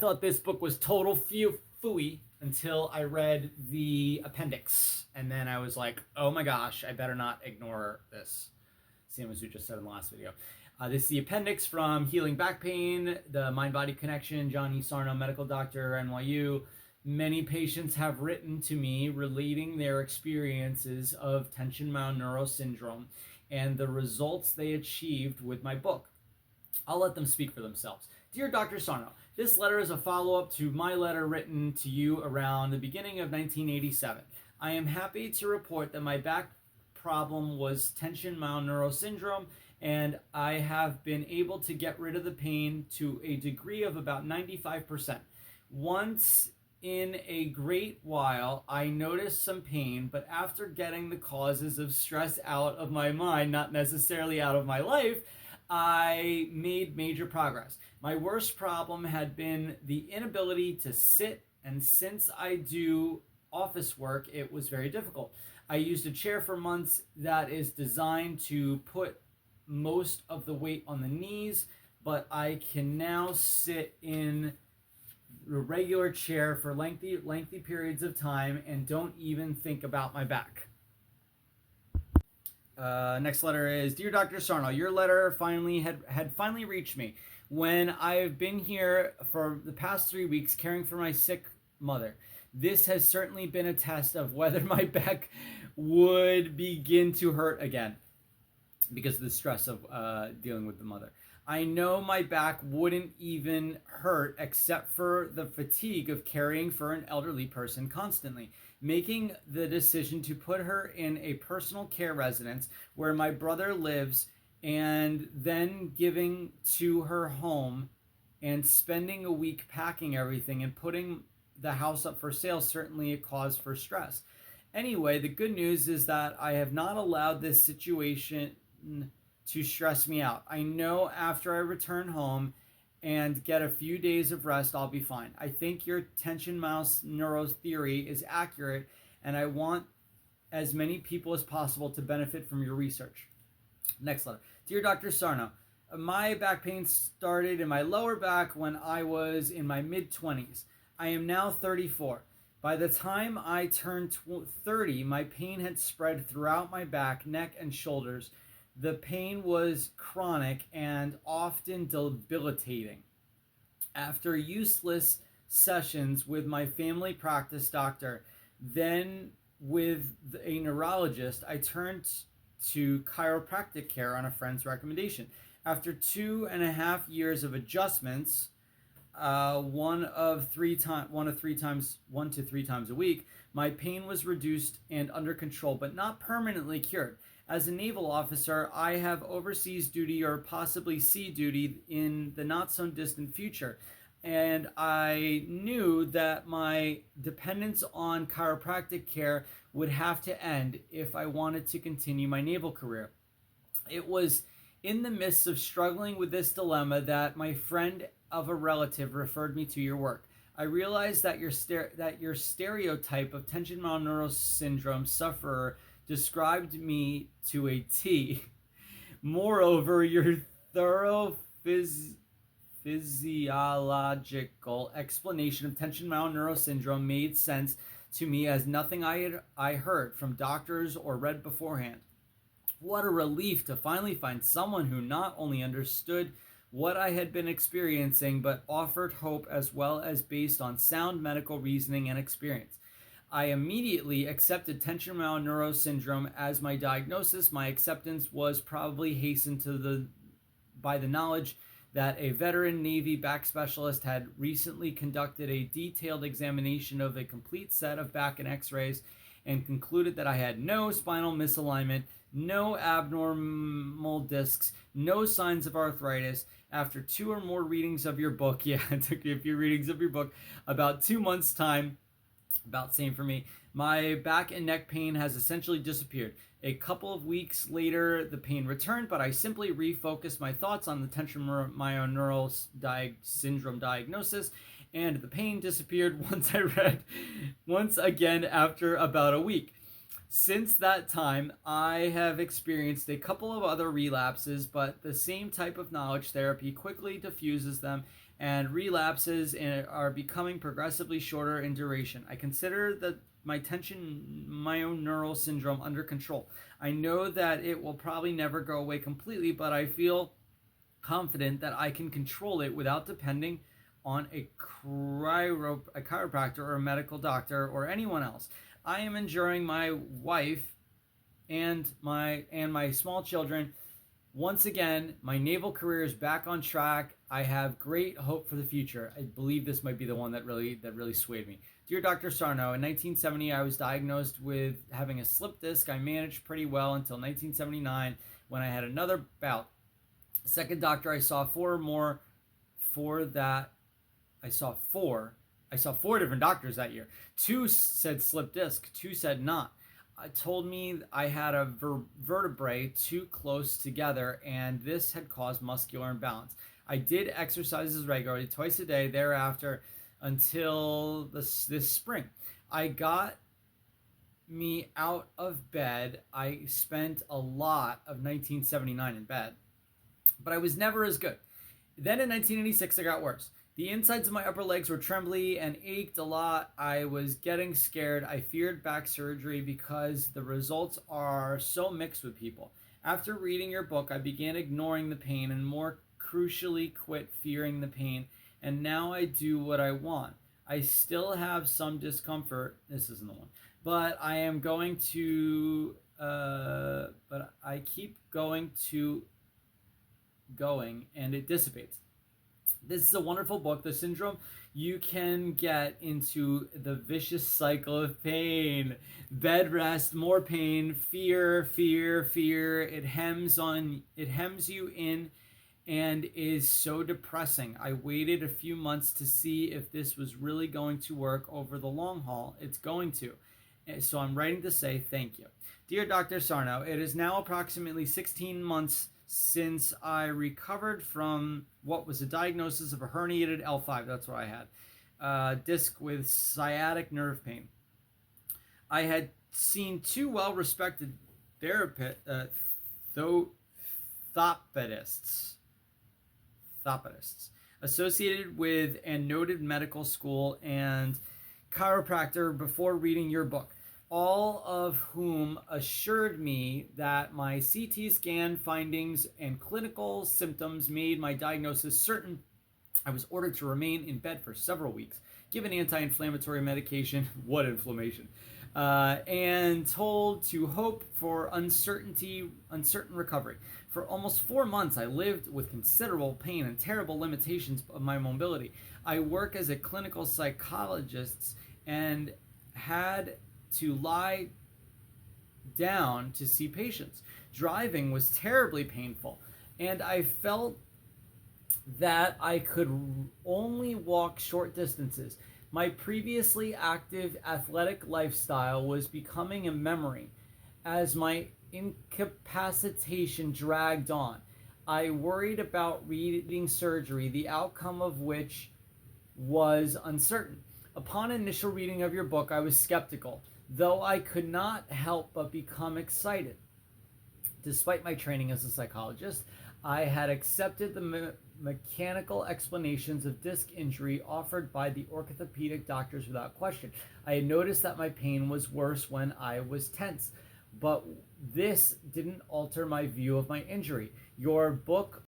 thought this book was total fooey until I read the appendix. And then I was like, oh my gosh, I better not ignore this. Same as we just said in the last video. This is the appendix from Healing Back Pain, the Mind-Body Connection, John E. Sarno, medical doctor, NYU. Many patients have written to me relating their experiences of tension myoneural syndrome and the results they achieved with my book. I'll let them speak for themselves. Dear Dr. Sarno, this letter is a follow-up to my letter written to you around the beginning of 1987. I am happy to report that my back problem was tension myoneural syndrome, and I have been able to get rid of the pain to a degree of about 95%. Once in a great while, I noticed some pain, but after getting the causes of stress out of my mind, not necessarily out of my life, I made major progress. My worst problem had been the inability to sit, and since I do office work, it was very difficult. I used a chair for months that is designed to put most of the weight on the knees, but I can now sit in a regular chair for lengthy periods of time and don't even think about my back. Next letter is, Dear Dr. Sarno, your letter had finally reached me when I've been here for the past 3 weeks caring for my sick mother. This has certainly been a test of whether my back would begin to hurt again because of the stress of dealing with the mother. I know my back wouldn't even hurt except for the fatigue of caring for an elderly person constantly. Making the decision to put her in a personal care residence where my brother lives and then giving to her home and spending a week packing everything and putting the house up for sale certainly a cause for stress. Anyway, the good news is that I have not allowed this situation to stress me out. I know after I return home and get a few days of rest, I'll be fine. I think your tension myoneural theory is accurate, and I want as many people as possible to benefit from your research. Next letter. Dear Dr. Sarno, my back pain started in my lower back when I was in my mid-20s. I am now 34. By the time I turned 30, my pain had spread throughout my back, neck, and shoulders. The pain was chronic and often debilitating. After useless sessions with my family practice doctor, then with a neurologist, I turned to chiropractic care on a friend's recommendation. After 2.5 years of adjustments, one to three times a week, my pain was reduced and under control, but not permanently cured. As a naval officer, I have overseas duty or possibly sea duty in the not so distant future. And I knew that my dependence on chiropractic care would have to end if I wanted to continue my naval career. It was in the midst of struggling with this dilemma that my friend of a relative referred me to your work. I realized that your stereotype of tension myoneural syndrome sufferer described me to a T. Moreover, your thorough physiological explanation of tension myoneural syndrome made sense to me as nothing I heard from doctors or read beforehand. What a relief to finally find someone who not only understood what I had been experiencing, but offered hope as well as based on sound medical reasoning and experience. I immediately accepted tension myoneural syndrome as my diagnosis. My acceptance was probably hastened by the knowledge that a veteran Navy back specialist had recently conducted a detailed examination of a complete set of back and x-rays and concluded that I had no spinal misalignment, no abnormal discs, no signs of arthritis. After 2 or more readings of your book, it took me a few readings of your book, about 2 months' time, about same for me, my back and neck pain has essentially disappeared. A couple of weeks later, the pain returned, but I simply refocused my thoughts on the tension myoneural syndrome diagnosis, and the pain disappeared once again after about a week. Since that time, I have experienced a couple of other relapses, but the same type of knowledge therapy quickly diffuses them, and relapses are becoming progressively shorter in duration. I consider my tension myoneural syndrome under control. I know that it will probably never go away completely, but I feel confident that I can control it without depending on a chiropractor or a medical doctor or anyone else. I am enjoying my wife and my small children. Once again, my naval career is back on track. I have great hope for the future. I believe this might be the one that really swayed me. Dear Dr. Sarno, in 1970 I was diagnosed with having a slip disc. I managed pretty well until 1979 when I had another bout. The second doctor I saw I saw four different doctors that year. Two said slip disc, two said not. Told me I had a vertebrae too close together, and this had caused muscular imbalance. I did exercises regularly, twice a day thereafter until this spring. I got me out of bed. I spent a lot of 1979 in bed, but I was never as good. Then in 1986, I got worse. The insides of my upper legs were trembly and ached a lot. I was getting scared. I feared back surgery because the results are so mixed with people. After reading your book, I began ignoring the pain and more crucially quit fearing the pain. And now I do what I want. I still have some discomfort. This isn't the one. But I am going to, but I keep going and it dissipates. This is a wonderful book. The syndrome, you can get into the vicious cycle of pain. Bed rest, more pain, fear. It hems you in and is so depressing. I waited a few months to see if this was really going to work over the long haul. It's going to. So I'm writing to say thank you. Dear Dr. Sarno, it is now approximately 16 months since I recovered from what was a diagnosis of a herniated L5. That's what I had. Disc with sciatic nerve pain. I had seen two well-respected thopetists associated with and noted medical school and chiropractor before reading your book, all of whom assured me that my CT scan findings and clinical symptoms made my diagnosis certain. I was ordered to remain in bed for several weeks, given anti-inflammatory medication, what inflammation, and told to hope for uncertain recovery. For almost 4 months, I lived with considerable pain and terrible limitations of my mobility. I work as a clinical psychologist and had to lie down to see patients. Driving was terribly painful, and I felt that I could only walk short distances. My previously active athletic lifestyle was becoming a memory as my incapacitation dragged on. I worried about reading surgery, the outcome of which was uncertain. Upon initial reading of your book, I was skeptical, though I could not help but become excited. Despite my training as a psychologist, I had accepted the mechanical explanations of disc injury offered by the orthopedic doctors without question. I had noticed that my pain was worse when I was tense, but this didn't alter my view of my injury. Your book